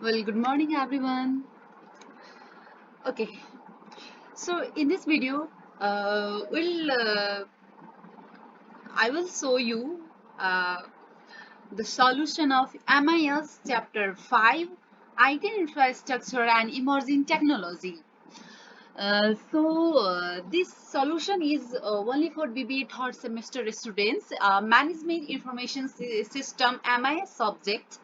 Well, good morning, everyone. Okay, so in this video, I will show you the solution of MIS Chapter 5, IT Infrastructure and Emerging Technology. This solution is only for BBA third semester students, Management Information System MIS subject,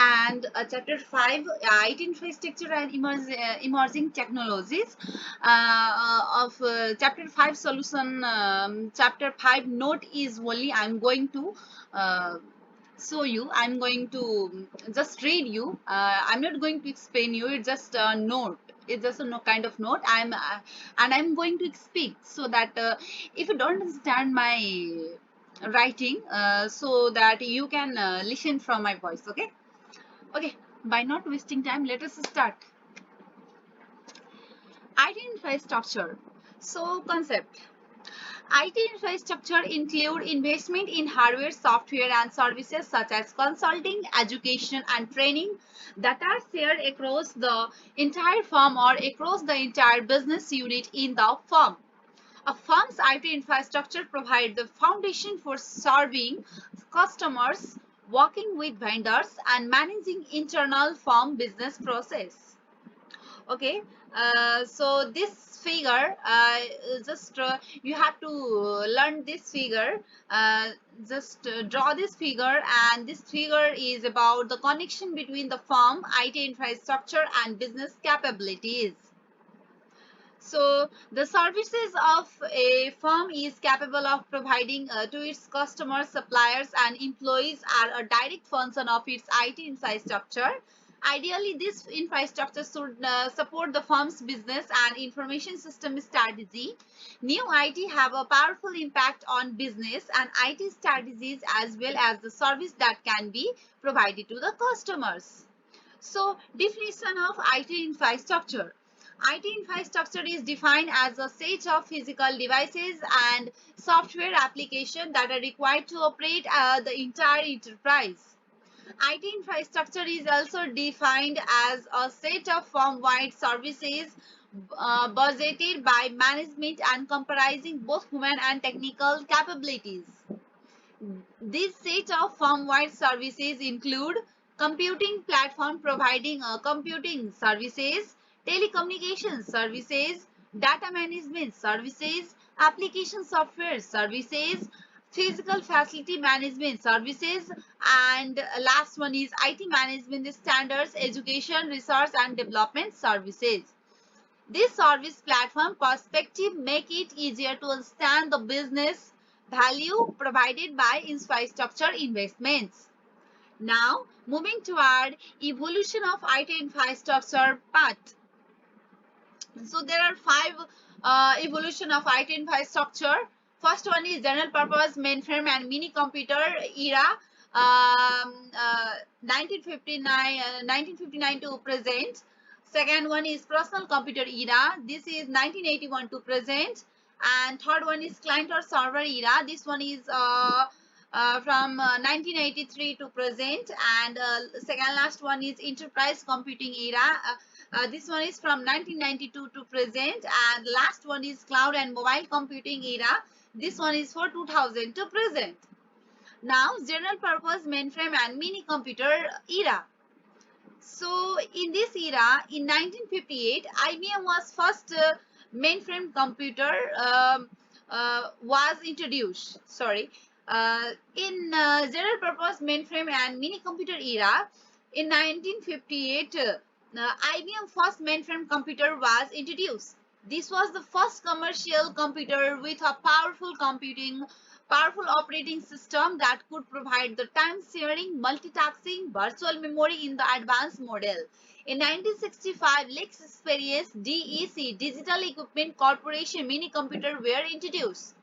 and Chapter 5 IT Infrastructure and Emerging Technologies of Chapter 5 solution. Chapter 5 note is only I'm going to show you. I'm going to just read you. I'm not going to explain you. It's just a note. It's just a no kind of note. I'm going to speak so that if you don't understand my writing, so that you can listen from my voice. Okay. Okay. By not wasting time, let us start. IT infrastructure. So concept. IT infrastructure include investment in hardware, software, and services such as consulting, education, and training that are shared across the entire firm or across the entire business unit in the firm. A firm's IT infrastructure provides the foundation for serving customers, working with vendors, and managing internal firm business process. Okay, so this figure, just you have to learn this figure. Just draw this figure, and this figure is about the connection between the firm IT infrastructure and business capabilities. So the services of a firm is capable of providing to its customers, suppliers, and employees are a direct function of its IT infrastructure. Ideally, this infrastructure should support the firm's business and information system strategy. New IT have a powerful impact on business and IT strategies as well as the service that can be provided to the customers. So, definition of IT infrastructure. IT infrastructure is defined as a set of physical devices and software applications that are required to operate the entire enterprise. IT infrastructure is also defined as a set of firm-wide services budgeted by management and comprising both human and technical capabilities. This set of firm-wide services include computing platform providing computing services, telecommunications services, data management services, application software services, physical facility management services, and last one is IT management standards, education, research and development services. This service platform perspective make it easier to understand the business value provided by infrastructure investments. Now, moving toward evolution of IT infrastructure path. So there are five evolution of IT infrastructure. First one is general purpose mainframe and mini computer era, 1959 to present. Second one is personal computer era. This is 1981 to present. And third one is client or server era. This one is from 1983 to present. And second last one is enterprise computing era. This one is from 1992 to present, and last one is cloud and mobile computing era. This one is for 2000 to present. Now, general purpose mainframe and mini computer era. So, in this era, in 1958, IBM was first mainframe computer was introduced. Sorry, in general purpose mainframe and mini computer era, in 1958, IBM first mainframe computer was introduced. This was the first commercial computer with a powerful operating system that could provide the time sharing, multitasking, virtual memory in the advanced model. In 1965, Lex Experience DEC Digital Equipment Corporation mini computer were introduced.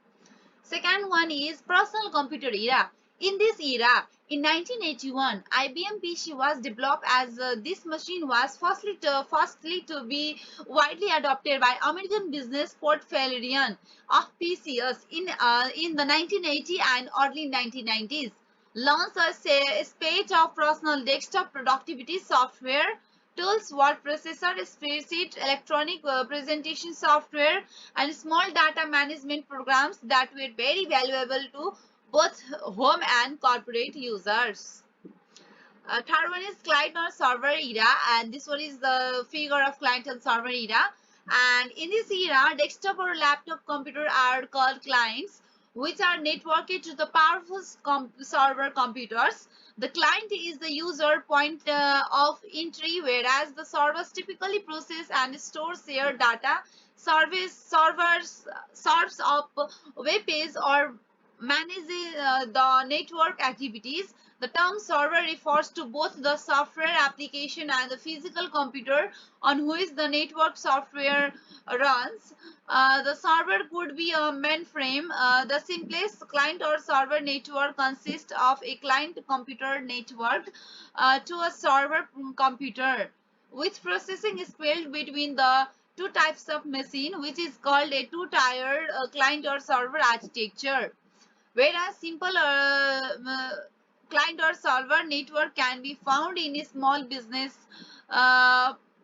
Second one is personal computer era. In this era, in 1981, IBM PC was developed as this machine was firstly to be widely adopted by American business portfolio of PCs in the 1980 and early 1990s. Launched a spate of personal desktop productivity software Tools, word processor, spreadsheet, electronic presentation software, and small data management programs that were very valuable to both home and corporate users. Third one is client or server era, and this one is the figure of client and server era. And in this era, desktop or laptop computer are called clients, which are networked to the powerful server computers. The client is the user point of entry, whereas the servers typically process and store shared data. Servers serves up web page or manages the network activities. The term server refers to both the software application and the physical computer on which the network software runs. The server could be a mainframe. The simplest client or server network consists of a client computer networked to a server computer with processing spelled between the two types of machine, which is called a two-tiered client or server architecture. Whereas simple client or server network can be found in a small business,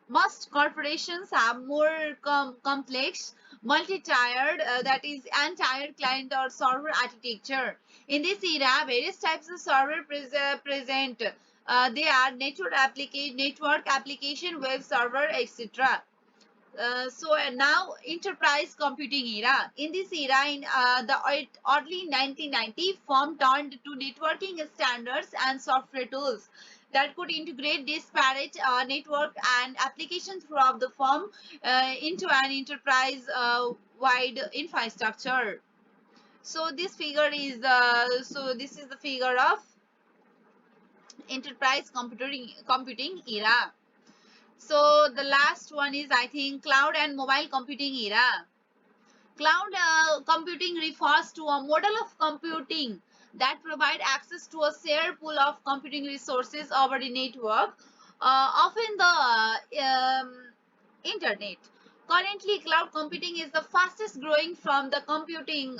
most corporations have more complex multi-tiered, that is n-tiered client or server architecture. In this era, various types of server present. They are network application, web server, etc. Now enterprise computing era. In this era, in the early 1990, firm turned to networking standards and software tools that could integrate disparate network and applications throughout the firm into an enterprise wide infrastructure. So this is the figure of enterprise computing era. So the last one is, I think, cloud and mobile computing era. Cloud computing refers to a model of computing that provide access to a shared pool of computing resources over the network, often the internet. Currently, cloud computing is the fastest growing from the computing,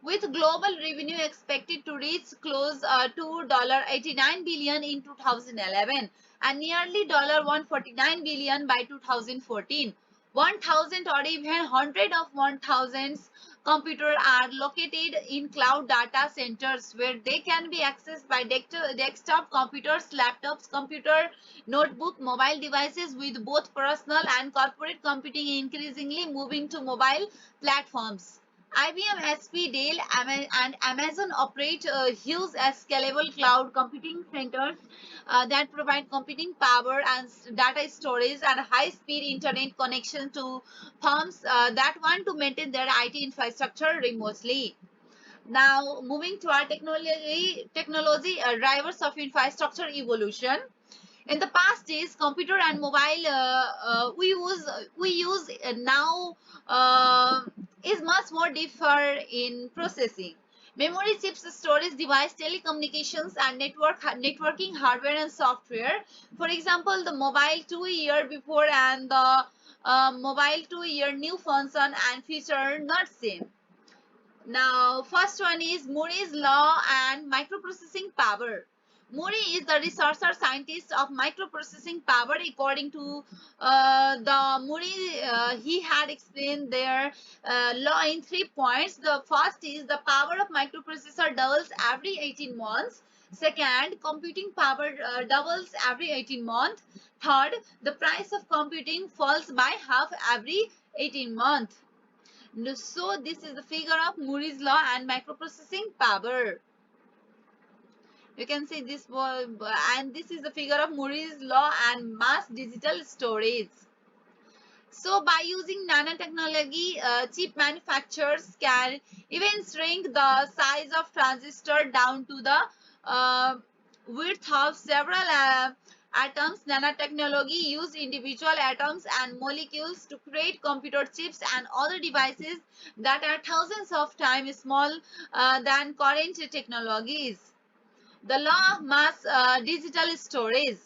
with global revenue expected to reach close to $89 billion in 2011 and nearly $149 billion by 2014. 1,000 or even hundred of 1,000s computers are located in cloud data centers where they can be accessed by desktop computers, laptops, computer, notebook, mobile devices, with both personal and corporate computing increasingly moving to mobile platforms. IBM, HP, Dell, and Amazon operate huge scalable cloud computing centers that provide computing power and data storage and high-speed internet connection to firms that want to maintain their IT infrastructure remotely. Now, moving to our technology drivers of infrastructure evolution. In the past days, computer and mobile we use now uh, is much more differ in processing. Memory chips, storage device, telecommunications, and networking hardware and software. For example, the mobile 2 year before and the mobile 2 year new function and feature not same. Now, first one is Moore's law and microprocessing power. Moore is the researcher scientist of microprocessing power. According to the Moore, he had explained their law in 3 points. The first is the power of microprocessor doubles every 18 months. Second, computing power doubles every 18 months. Third, the price of computing falls by half every 18 months. So this is the figure of Moore's law and microprocessing power. You can see this, and this is the figure of Moore's law and mass digital storage. So by using nanotechnology, chip manufacturers can even shrink the size of transistor down to the uh, width of several atoms. Nanotechnology use individual atoms and molecules to create computer chips and other devices that are thousands of times small than current technologies. The law of mass digital storage.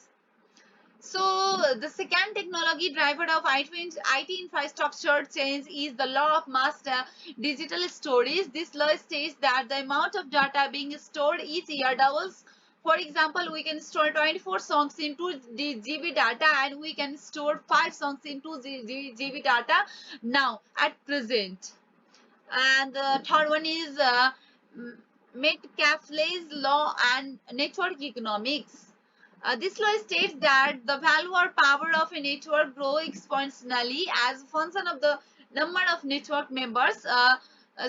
So the second technology driver of IT infrastructure change is the law of mass digital storage. This law states that the amount of data being stored each year doubles For example, we can store 24 songs into the GB data, and we can store 5 songs into the GB data now at present. And the third one is Metcalfe's law and network economics. This law states that the value or power of a network grows exponentially as a function of the number of network members.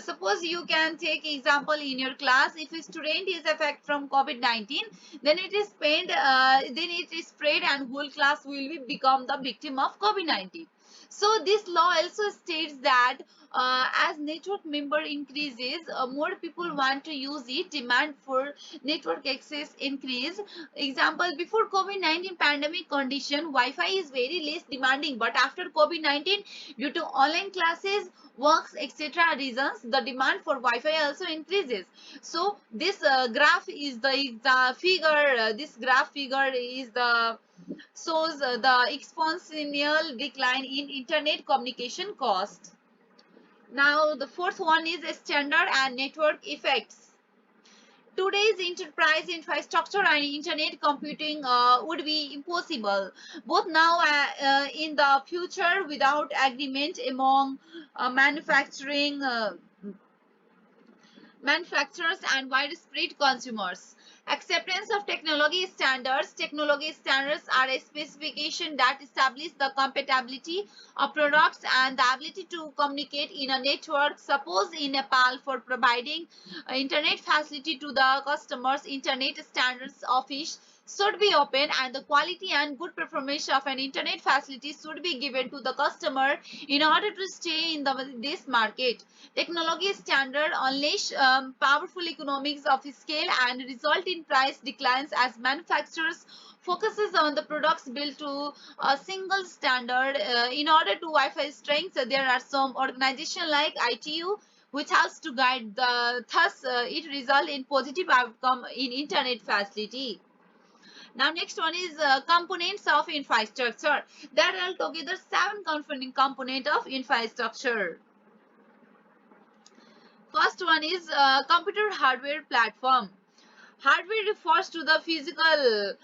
Suppose you can take example in your class. If a student is affected from COVID-19, then it is spread, and whole class will become the victim of COVID-19. So this law also states that as network member increases, more people want to use it. Demand for network access increase. Example, before COVID-19 pandemic condition, Wi-Fi is very less demanding, but after COVID-19, due to online classes, works, etc. reasons, the demand for Wi-Fi also increases. So this graph is the figure. This graph figure is the shows the exponential decline in internet communication cost. Now the fourth one is standard and network effects. Today's enterprise infrastructure and internet computing would be impossible, both now and in the future, without agreement among manufacturers and widespread consumers. Acceptance of technology standards. Technology standards are a specification that establish the compatibility of products and the ability to communicate in a network. Suppose in Nepal, for providing internet facility to the customers, internet standards office should be open, and the quality and good performance of an internet facility should be given to the customer in order to stay in this market. Technology standard unleash powerful economics of scale and result in price declines as manufacturers focuses on the products built to a single standard. In order to Wi-Fi strength, there are some organizations like ITU which has to guide the, thus it result in positive outcome in internet facility. Now next one is components of infrastructure. There are altogether 7 components of infrastructure. First one is computer hardware platform. Hardware refers to the physical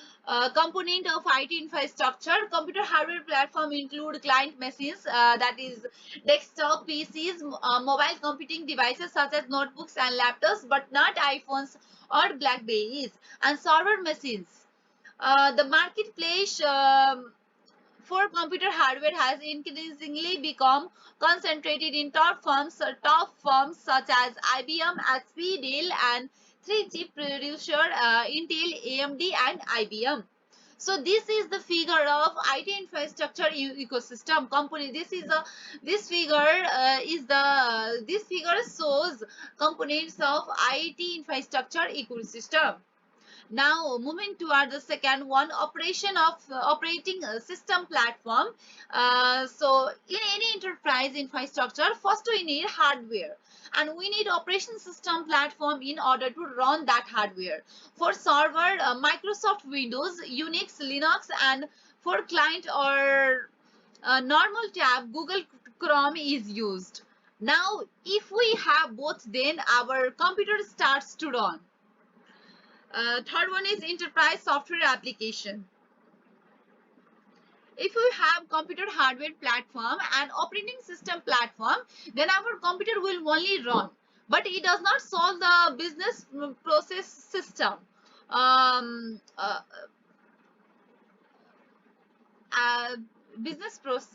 component of IT infrastructure. Computer hardware platform include client machines, that is desktop PCs, mobile computing devices such as notebooks and laptops, but not iPhones or Blackberries, and server machines. The marketplace for computer hardware has increasingly become concentrated in top firms such as IBM, HP, Dell, and 3 chip producer Intel, AMD, and IBM. So this is the figure of IT infrastructure ecosystem company. This figure shows components of IT infrastructure ecosystem. Now moving toward the second one, operating system platform. So in any enterprise infrastructure, first we need hardware, and we need operation system platform in order to run that hardware. For server, Microsoft Windows, Unix, Linux, and for client or normal tab, Google Chrome is used. Now if we have both, then our computer starts to run. Third one is enterprise software application. If we have computer hardware platform and operating system platform, then our computer will only run, but it does not solve the business process system. Um, uh, Business process,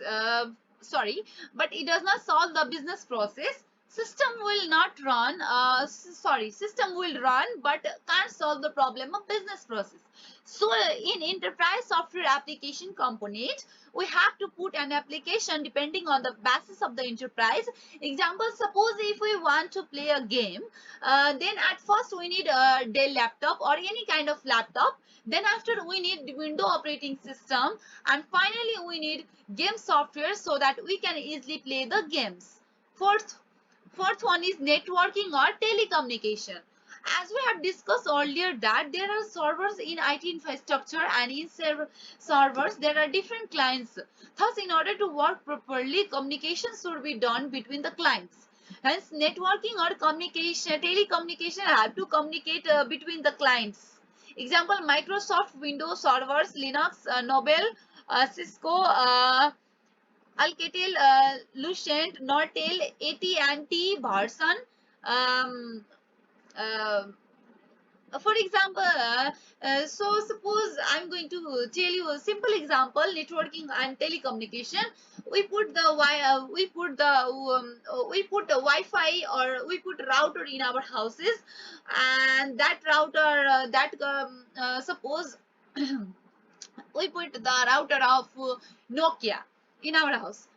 but it does not solve the business process. System will not run, system will run but can't solve the problem of business process. So in enterprise software application component, we have to put an application depending on the basis of the enterprise. Example, suppose if we want to play a game, then at first we need a Dell laptop or any kind of laptop. Then after we need Windows operating system, and finally we need game software so that we can easily play the games. Fourth one is networking or telecommunication. As we have discussed earlier that there are servers in IT infrastructure, and in servers there are different clients. Thus, in order to work properly, communication should be done between the clients. Hence, networking or telecommunication have to communicate between the clients. Example: Microsoft Windows servers, Linux, Nobel, Cisco, Alcatel, Lucent, Nortel, AT&T, Version. Um, uh, for example, so suppose I'm going to tell you a simple example: networking and telecommunication. We put the we put the Wi-Fi, or we put router in our houses, and that router suppose we put the router of Nokia in our house.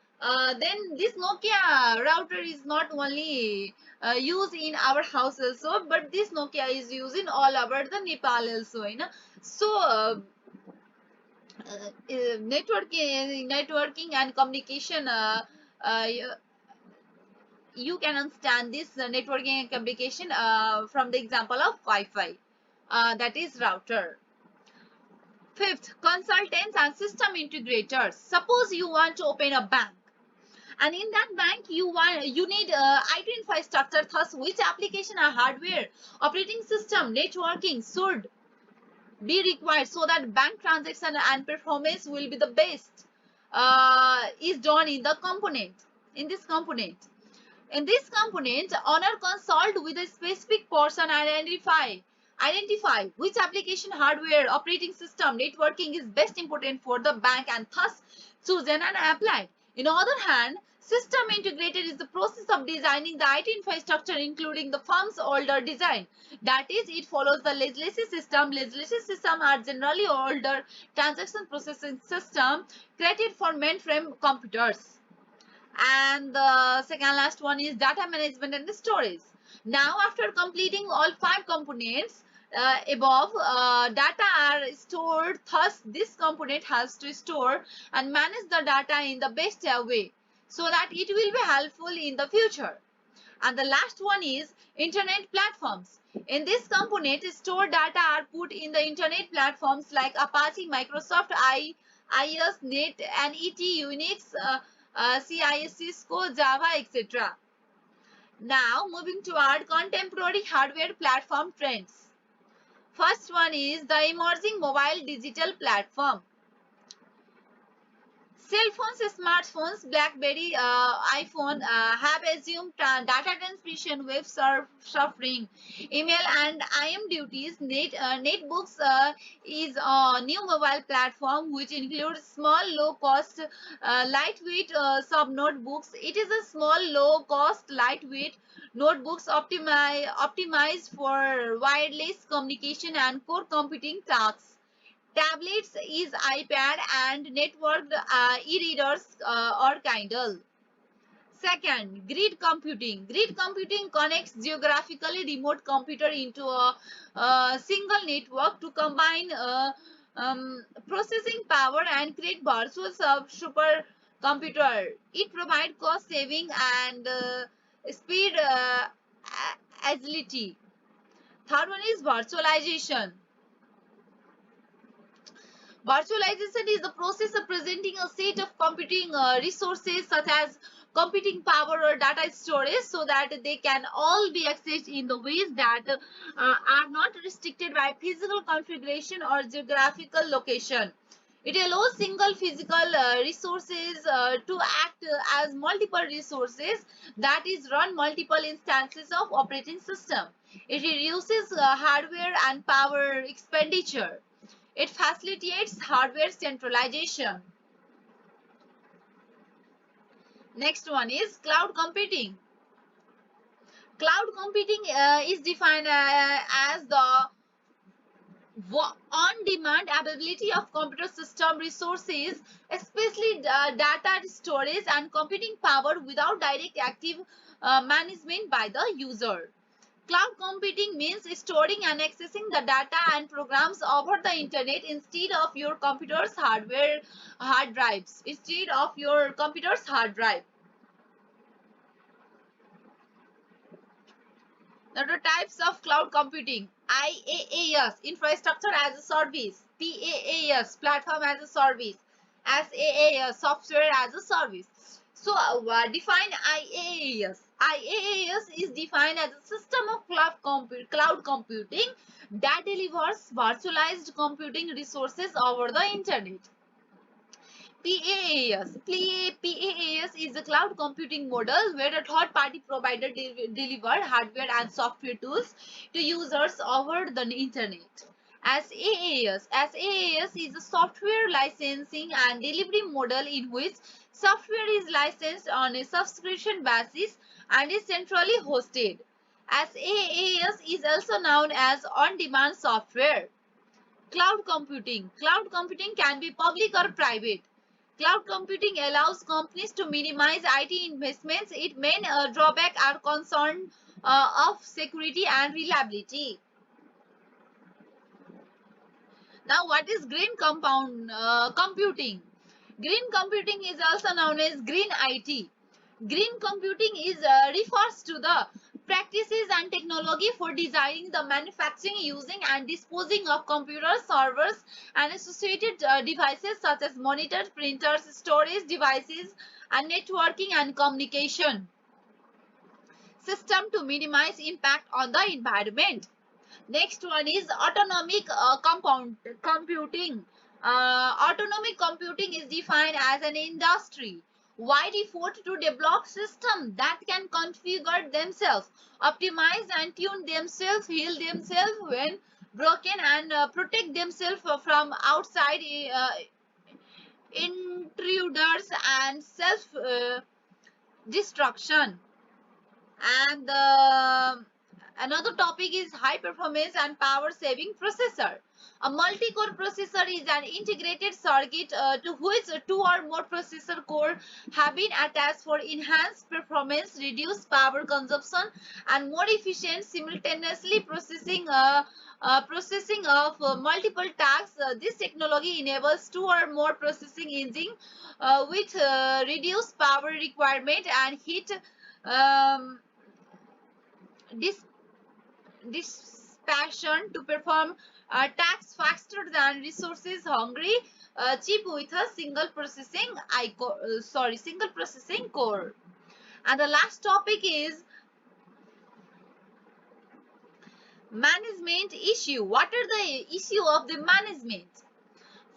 Then this Nokia router is not only used in our house also, but this Nokia is used in all over the Nepal also. You know? So networking and communication. You can understand this networking and communication from the example of Wi-Fi, that is router. Fifth, consultants and system integrators. Suppose you want to open a bank, and in that bank you need IT infrastructure. Thus, which application or hardware, operating system, networking should be required so that bank transaction and performance will be the best, is done in the component. In this component, owner consult with a specific person and identify which application, hardware, operating system, networking is best important for the bank, and thus chosen and applied. In other hand, system integrated is the process of designing the IT infrastructure, including the firm's older design. That is, it follows the legacy system. Legacy systems are generally older transaction processing system created for mainframe computers. And the second last one is data management and storage. Now, after completing all 5 components above, data are stored. Thus, this component has to store and manage the data in the best way so that it will be helpful in the future. And the last one is internet platforms. In this component, stored data are put in the internet platforms like Apache, Microsoft, IIS, Net, NET, Unix, CIS, Cisco, Java, etc. Now, moving toward contemporary hardware platform trends. First one is the emerging mobile digital platform. Cell phones, smartphones, BlackBerry, iPhone have assumed data transmission, web surfing, email and IM duties. Netbooks is a new mobile platform which includes small, low-cost, lightweight sub-notebooks. It is a small, low-cost, lightweight notebooks optimized for wireless communication and core computing tasks. Tablets is iPad and networked e-readers or Kindle. Second, grid computing. Grid computing connects geographically remote computer into a single network to combine processing power and create virtual supercomputer. It provides cost saving and speed agility. Third one is virtualization. Virtualization is the process of presenting a set of computing resources such as computing power or data storage so that they can all be accessed in the ways that are not restricted by physical configuration or geographical location. It allows single physical resources to act as multiple resources, that is, run multiple instances of operating system. It reduces hardware and power expenditure. It facilitates hardware centralization. Next one is cloud computing. Cloud computing is defined as the on-demand availability of computer system resources, especially data storage and computing power, without direct active management by the user. Cloud computing means storing and accessing the data and programs over the internet instead of your computer's hard drives. Now, the types of cloud computing: IaaS, infrastructure as a service; PaaS, platform as a service; SaaS, software as a service. So, define IaaS. IaaS is defined as a system of cloud computing that delivers virtualized computing resources over the internet. PaaS is a cloud computing model where a third-party provider deliver hardware and software tools to users over the internet. SaaS is a software licensing and delivery model in which software is licensed on a subscription basis and is centrally hosted. SaaS is also known as on-demand software. Cloud computing. Cloud computing can be public or private. Cloud computing allows companies to minimize IT investments. Its main drawback are concerned of security and reliability. Now, what is green computing? Green computing is also known as green IT. Green computing is refers to the practices and technology for designing the manufacturing, using and disposing of computers, servers and associated devices such as monitors, printers, storage devices and networking and communication system to minimize impact on the environment. Next one is autonomic computing. Autonomic computing is defined as an industry wide effort to develop systems that can configure themselves, optimize and tune themselves, heal themselves when broken, and protect themselves from outside intruders and self destruction. And another topic is high performance and power saving processor. A multi-core processor is an integrated circuit to which two or more processor core have been attached for enhanced performance, reduced power consumption and more efficient simultaneously processing of multiple tasks. This technology enables two or more processing engines with reduced power requirement and heat um, this dispassion to perform tasks faster than resources hungry chip with a single processing core. And the last topic is management issue. What are the issue of the management?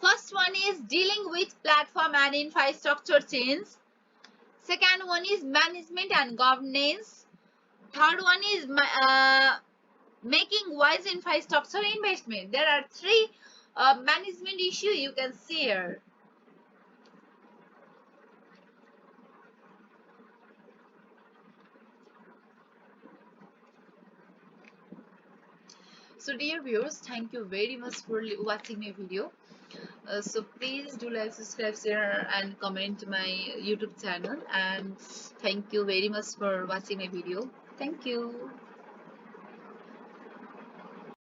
First one is dealing with platform and infrastructure change. Second one is management and governance. Third one is making wise infrastructure investment. There are three management issue you can see here. So dear viewers, thank you very much for watching my video. So please do like, subscribe, share and comment my YouTube channel, and thank you very much for watching my video. Thank you.